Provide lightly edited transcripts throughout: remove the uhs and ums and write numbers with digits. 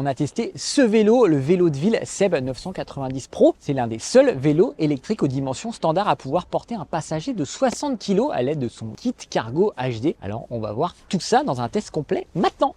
On a testé ce vélo, le vélo de ville Seb 990 Pro. C'est l'un des seuls vélos électriques aux dimensions standard à pouvoir porter un passager de 60 kg à l'aide de son kit cargo HD. Alors on va voir tout ça dans un test complet maintenant.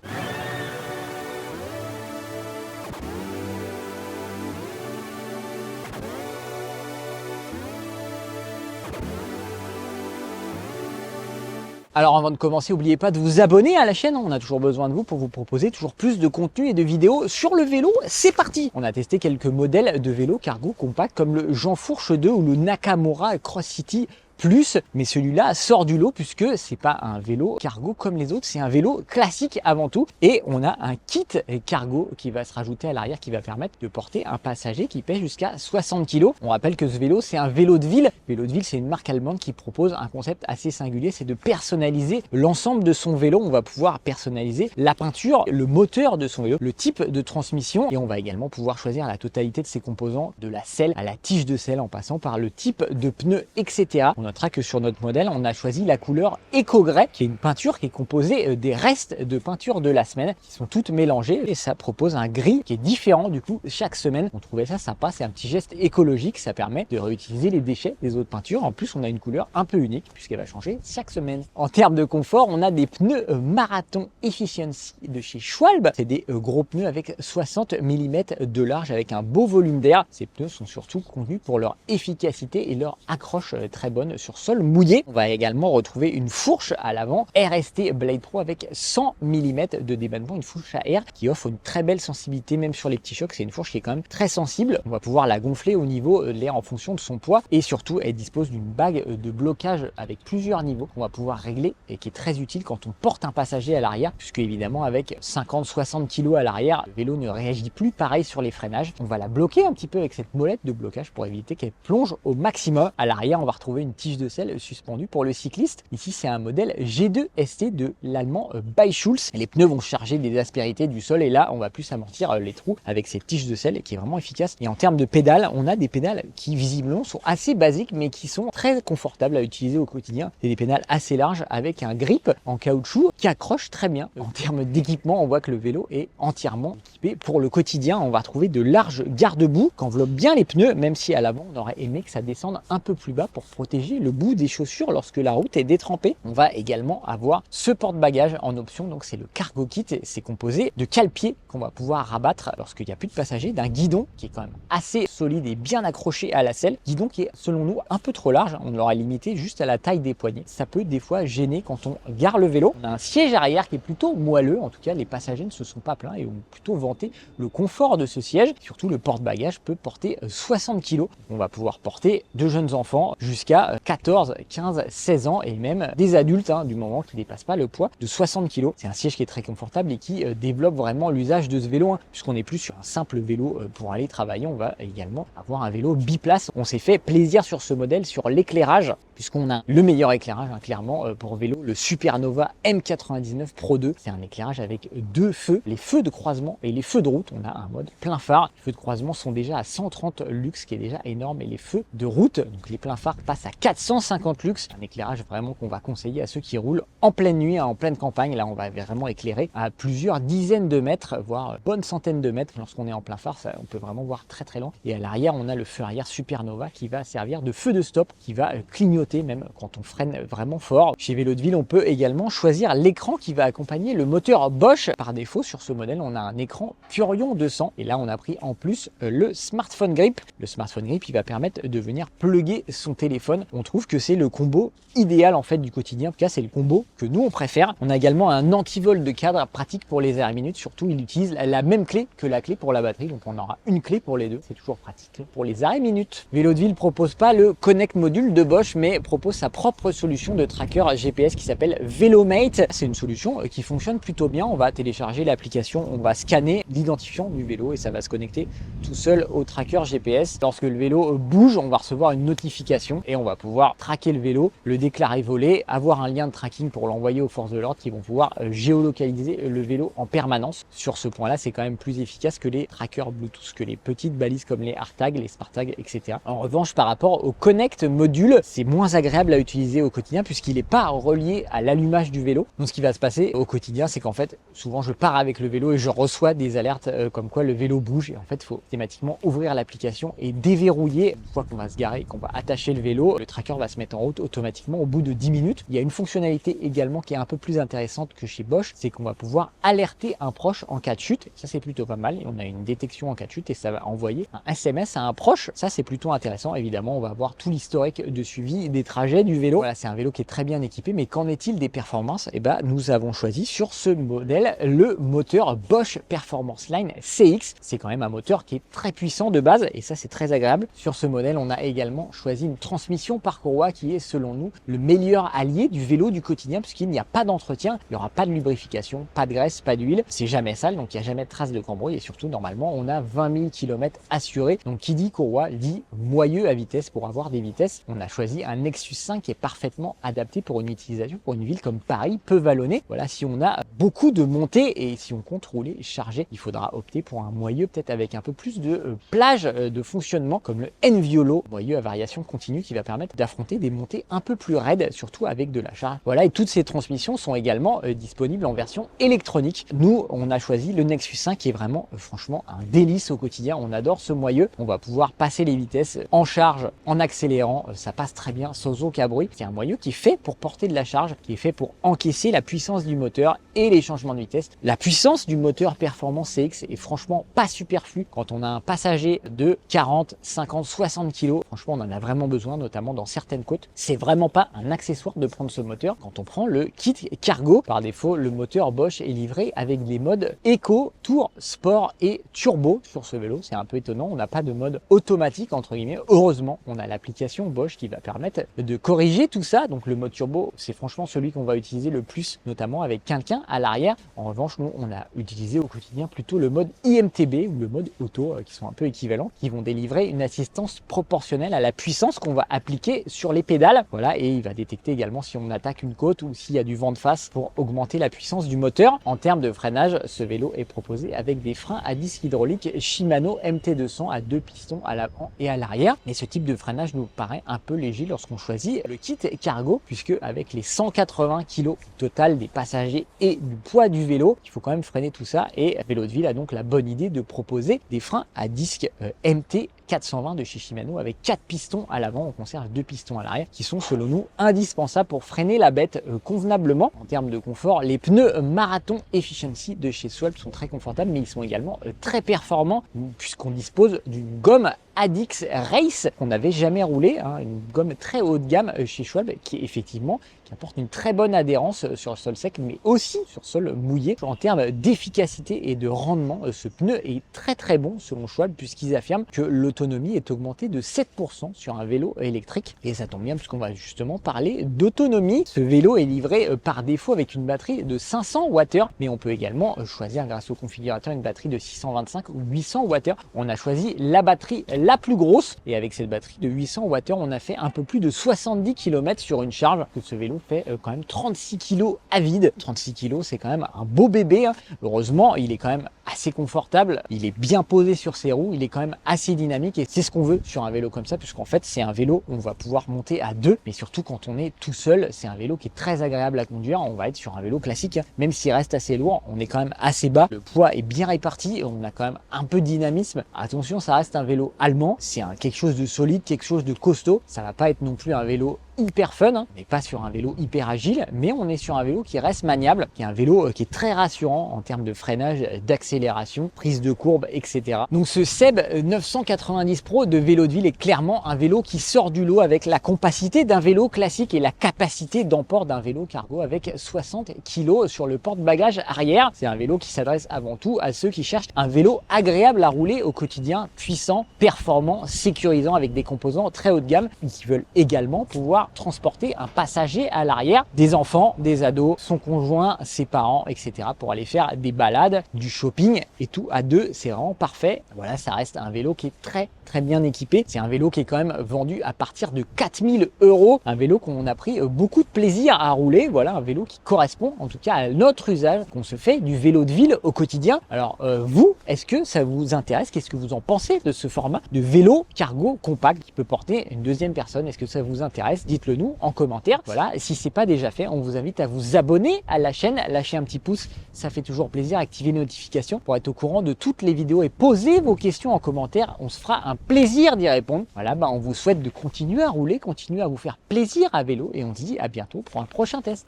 Alors avant de commencer, n'oubliez pas de vous abonner à la chaîne, on a toujours besoin de vous pour vous proposer toujours plus de contenu et de vidéos sur le vélo. C'est parti! On a testé quelques modèles de vélos cargo compact comme le Jean Fourche 2 ou le Nakamura Cross City Plus, mais celui-là sort du lot puisque c'est pas un vélo cargo comme les autres, c'est un vélo classique avant tout. Et on a un kit cargo qui va se rajouter à l'arrière qui va permettre de porter un passager qui pèse jusqu'à 60 kg. On rappelle que ce vélo, c'est un vélo de ville. Vélo de ville, c'est une marque allemande qui propose un concept assez singulier, c'est de personnaliser l'ensemble de son vélo. On va pouvoir personnaliser la peinture, le moteur de son vélo, le type de transmission et on va également pouvoir choisir la totalité de ses composants, de la selle à la tige de selle en passant par le type de pneus, etc. On notera que sur notre modèle, on a choisi la couleur Eco Grey, qui est une peinture qui est composée des restes de peinture de la semaine, qui sont toutes mélangées et ça propose un gris qui est différent du coup chaque semaine. On trouvait ça sympa, c'est un petit geste écologique, ça permet de réutiliser les déchets des autres peintures. En plus, on a une couleur un peu unique puisqu'elle va changer chaque semaine. En termes de confort, on a des pneus Marathon Efficiency de chez Schwalbe. C'est des gros pneus avec 60 mm de large avec un beau volume d'air. Ces pneus sont surtout connus pour leur efficacité et leur accroche très bonne sur sol mouillé. On va également retrouver une fourche à l'avant RST Blade Pro avec 100 mm de débattement, une fourche à air qui offre une très belle sensibilité même sur les petits chocs. C'est une fourche qui est quand même très sensible. On va pouvoir la gonfler au niveau de l'air en fonction de son poids et surtout elle dispose d'une bague de blocage avec plusieurs niveaux qu'on va pouvoir régler et qui est très utile quand on porte un passager à l'arrière puisque évidemment avec 50-60 kg à l'arrière, le vélo ne réagit plus pareil sur les freinages. On va la bloquer un petit peu avec cette molette de blocage pour éviter qu'elle plonge au maximum. À l'arrière, on va retrouver une tige de selle suspendue pour le cycliste. Ici, c'est un modèle G2 ST de l'allemand Beischulz. Les pneus vont charger des aspérités du sol et là, on va plus amortir les trous avec cette tige de selle qui est vraiment efficace. Et en termes de pédales, on a des pédales qui visiblement sont assez basiques mais qui sont très confortables à utiliser au quotidien. C'est des pédales assez larges avec un grip en caoutchouc qui accroche très bien. En termes d'équipement, on voit que le vélo est entièrement équipé pour le quotidien. On va retrouver de larges garde-boue qui enveloppent bien les pneus, même si à l'avant, on aurait aimé que ça descende un peu plus bas pour protéger le bout des chaussures lorsque la route est détrempée. On va également avoir ce porte-bagages en option, donc c'est le cargo kit. C'est composé de cale-pieds qu'on va pouvoir rabattre lorsqu'il n'y a plus de passagers, d'un guidon qui est quand même assez solide et bien accroché à la selle. Guidon qui est selon nous un peu trop large, on l'aura limité juste à la taille des poignets. Ça peut des fois gêner quand on gare le vélo. On a un siège arrière qui est plutôt moelleux, en tout cas les passagers ne se sont pas plaints et ont plutôt vanté le confort de ce siège. Surtout le porte-bagages peut porter 60 kg. On va pouvoir porter de jeunes enfants jusqu'à 14, 15, 16 ans et même des adultes du moment qui ne dépassent pas le poids de 60 kg. C'est un siège qui est très confortable et qui développe vraiment l'usage de ce vélo puisqu'on n'est plus sur un simple vélo pour aller travailler. On va également avoir un vélo biplace. On s'est fait plaisir sur ce modèle sur l'éclairage puisqu'on a le meilleur éclairage clairement pour vélo, le Supernova M99 Pro 2. C'est un éclairage avec deux feux, les feux de croisement et les feux de route. On a un mode plein phare. Les feux de croisement sont déjà à 130 lux, qui est déjà énorme, et les feux de route, donc les pleins phares, passent à 450 lux. Un éclairage vraiment qu'on va conseiller à ceux qui roulent en pleine nuit, en pleine campagne. Là, on va vraiment éclairer à plusieurs dizaines de mètres, voire bonne centaine de mètres. Lorsqu'on est en plein phare, on peut vraiment voir très très loin. Et à l'arrière, on a le feu arrière Supernova qui va servir de feu de stop, qui va clignoter même quand on freine vraiment fort. Chez Vélo de Ville, on peut également choisir l'écran qui va accompagner le moteur Bosch. Par défaut, sur ce modèle, on a un écran Purion 200. Et là, on a pris en plus le smartphone grip. Le smartphone grip, il va permettre de venir plugger son téléphone. On trouve que c'est le combo idéal en fait du quotidien. En tout cas, c'est le combo que nous on préfère. On a également un anti-vol de cadre pratique pour les arrêts minutes. Surtout, il utilise la même clé que la clé pour la batterie. Donc, on aura une clé pour les deux. C'est toujours pratique pour les arrêts minutes. Vélo de Ville propose pas le Connect Module de Bosch, mais propose sa propre solution de tracker GPS qui s'appelle VeloMate. C'est une solution qui fonctionne plutôt bien. On va télécharger l'application, on va scanner l'identifiant du vélo et ça va se connecter tout seul au tracker GPS. Lorsque le vélo bouge, on va recevoir une notification et on va pouvoir traquer le vélo, le déclarer volé, avoir un lien de tracking pour l'envoyer aux forces de l'ordre qui vont pouvoir géolocaliser le vélo en permanence. Sur ce point-là, c'est quand même plus efficace que les trackers Bluetooth, que les petites balises comme les AirTag, les SmartTag, etc. En revanche, par rapport au Connect Module, c'est moins moins agréable à utiliser au quotidien puisqu'il n'est pas relié à l'allumage du vélo. Donc ce qui va se passer au quotidien, c'est qu'en fait, souvent je pars avec le vélo et je reçois des alertes comme quoi le vélo bouge. Et en fait, il faut thématiquement ouvrir l'application et déverrouiller. Une fois qu'on va se garer et qu'on va attacher le vélo, le tracker va se mettre en route automatiquement au bout de 10 minutes. Il y a une fonctionnalité également qui est un peu plus intéressante que chez Bosch, c'est qu'on va pouvoir alerter un proche en cas de chute. Ça, c'est plutôt pas mal. On a une détection en cas de chute et ça va envoyer un SMS à un proche. Ça, c'est plutôt intéressant. Évidemment, on va avoir tout l'historique de suivi des trajets du vélo. Voilà, c'est un vélo qui est très bien équipé, mais qu'en est-il des performances? Eh ben, nous avons choisi sur ce modèle le moteur Bosch Performance Line CX. C'est quand même un moteur qui est très puissant de base et ça, c'est très agréable. Sur ce modèle, on a également choisi une transmission par courroie qui est, selon nous, le meilleur allié du vélo du quotidien puisqu'il n'y a pas d'entretien, il n'y aura pas de lubrification, pas de graisse, pas d'huile. C'est jamais sale, donc il n'y a jamais de traces de cambrouille et surtout, normalement, on a 20 000 km assurés. Donc, qui dit courroie dit moyeu à vitesse pour avoir des vitesses. On a choisi un Nexus 5 qui est parfaitement adapté pour une utilisation pour une ville comme Paris, peu vallonnée. Voilà, si on a beaucoup de montées et si on compte rouler chargé, il faudra opter pour un moyeu peut-être avec un peu plus de plage de fonctionnement comme le Enviolo, moyeu à variation continue qui va permettre d'affronter des montées un peu plus raides, surtout avec de la charge. Voilà, et toutes ces transmissions sont également disponibles en version électronique. Nous, on a choisi le Nexus 5 qui est vraiment, franchement, un délice au quotidien. On adore ce moyeu. On va pouvoir passer les vitesses en charge, en accélérant. Ça passe très bien sans aucun bruit. C'est un moyeu qui est fait pour porter de la charge, qui est fait pour encaisser la puissance du moteur et les changements de vitesse. La puissance du moteur Performance CX est franchement pas superflue quand on a un passager de 40, 50, 60 kg. Franchement, on en a vraiment besoin, notamment dans certaines côtes. C'est vraiment pas un accessoire de prendre ce moteur. Quand on prend le kit cargo, par défaut, le moteur Bosch est livré avec des modes Eco, Tour, Sport et Turbo sur ce vélo. C'est un peu étonnant. On n'a pas de mode automatique, entre guillemets. Heureusement, on a l'application Bosch qui va permettre de corriger tout ça. Donc, le mode Turbo, c'est franchement celui qu'on va utiliser le plus, notamment avec quelqu'un à l'arrière. En revanche, nous, on a utilisé au quotidien plutôt le mode IMTB ou le mode auto, qui sont un peu équivalents, qui vont délivrer une assistance proportionnelle à la puissance qu'on va appliquer sur les pédales. Voilà, et il va détecter également si on attaque une côte ou s'il y a du vent de face pour augmenter la puissance du moteur. En termes de freinage, ce vélo est proposé avec des freins à disque hydraulique Shimano MT200 à 2 pistons à l'avant et à l'arrière. Et ce type de freinage nous paraît un peu léger lorsqu'on choisit le kit cargo, puisque avec les 180 kg total des passagers et du poids du vélo, il faut quand même freiner tout ça. Et Vélo de Ville a donc la bonne idée de proposer des freins à disque MT 420 de chez Shimano avec 4 pistons à l'avant. On conserve 2 pistons à l'arrière qui sont selon nous indispensables pour freiner la bête convenablement. En termes de confort, les pneus Marathon Efficiency de chez Schwalbe sont très confortables, mais ils sont également très performants puisqu'on dispose d'une gomme Adix Race qu'on n'avait jamais roulé, une gomme très haut de gamme chez Schwalbe qui effectivement apporte une très bonne adhérence sur le sol sec mais aussi sur le sol mouillé. En termes d'efficacité et de rendement, ce pneu est très bon selon Schwalbe puisqu'ils affirment que l'autonomie est augmentée de 7% sur un vélo électrique et ça tombe bien puisqu'on va justement parler d'autonomie. Ce vélo est livré par défaut avec une batterie de 500 Wh mais on peut également choisir grâce au configurateur une batterie de 625 ou 800 Wh. On a choisi la batterie la plus grosse et avec cette batterie de 800 Wh on a fait un peu plus de 70 km sur une charge. Que ce vélo fait quand même 36 kg à vide. 36 kg, c'est quand même un beau bébé. Heureusement, il est quand même assez confortable. Il est bien posé sur ses roues. Il est quand même assez dynamique et c'est ce qu'on veut sur un vélo comme ça, puisqu'en fait, c'est un vélo où on va pouvoir monter à deux. Mais surtout, quand on est tout seul, c'est un vélo qui est très agréable à conduire. On va être sur un vélo classique. Même s'il reste assez lourd, on est quand même assez bas. Le poids est bien réparti. On a quand même un peu de dynamisme. Attention, ça reste un vélo allemand. C'est quelque chose de solide, quelque chose de costaud. Ça va pas être non plus un vélo hyper fun, on n'est pas sur un vélo hyper agile, mais on est sur un vélo qui reste maniable, qui est un vélo qui est très rassurant en termes de freinage, d'accélération, prise de courbe, etc. Donc ce Seb 990 Pro de Vélo de Ville est clairement un vélo qui sort du lot avec la compacité d'un vélo classique et la capacité d'emport d'un vélo cargo avec 60 kg sur le porte-bagages arrière. C'est un vélo qui s'adresse avant tout à ceux qui cherchent un vélo agréable à rouler au quotidien, puissant, performant, sécurisant avec des composants très haut de gamme et qui veulent également pouvoir transporter un passager à l'arrière, des enfants, des ados, son conjoint, ses parents, etc. pour aller faire des balades, du shopping et tout à deux, c'est vraiment parfait. Voilà, ça reste un vélo qui est très bien équipé. C'est un vélo qui est quand même vendu à partir de 4000 €. Un vélo qu'on a pris beaucoup de plaisir à rouler. Voilà, un vélo qui correspond en tout cas à notre usage qu'on se fait du vélo de ville au quotidien. Alors vous, est-ce que ça vous intéresse? Qu'est-ce que vous en pensez de ce format de vélo cargo compact qui peut porter une deuxième personne? Est-ce que ça vous intéresse? dites-le nous en commentaire. Voilà, si c'est pas déjà fait, on vous invite à vous abonner à la chaîne, lâcher un petit pouce, ça fait toujours plaisir, activer les notifications pour être au courant de toutes les vidéos et posez vos questions en commentaire, on se fera un plaisir d'y répondre. Voilà, on vous souhaite de continuer à rouler, continuer à vous faire plaisir à vélo et on se dit à bientôt pour un prochain test.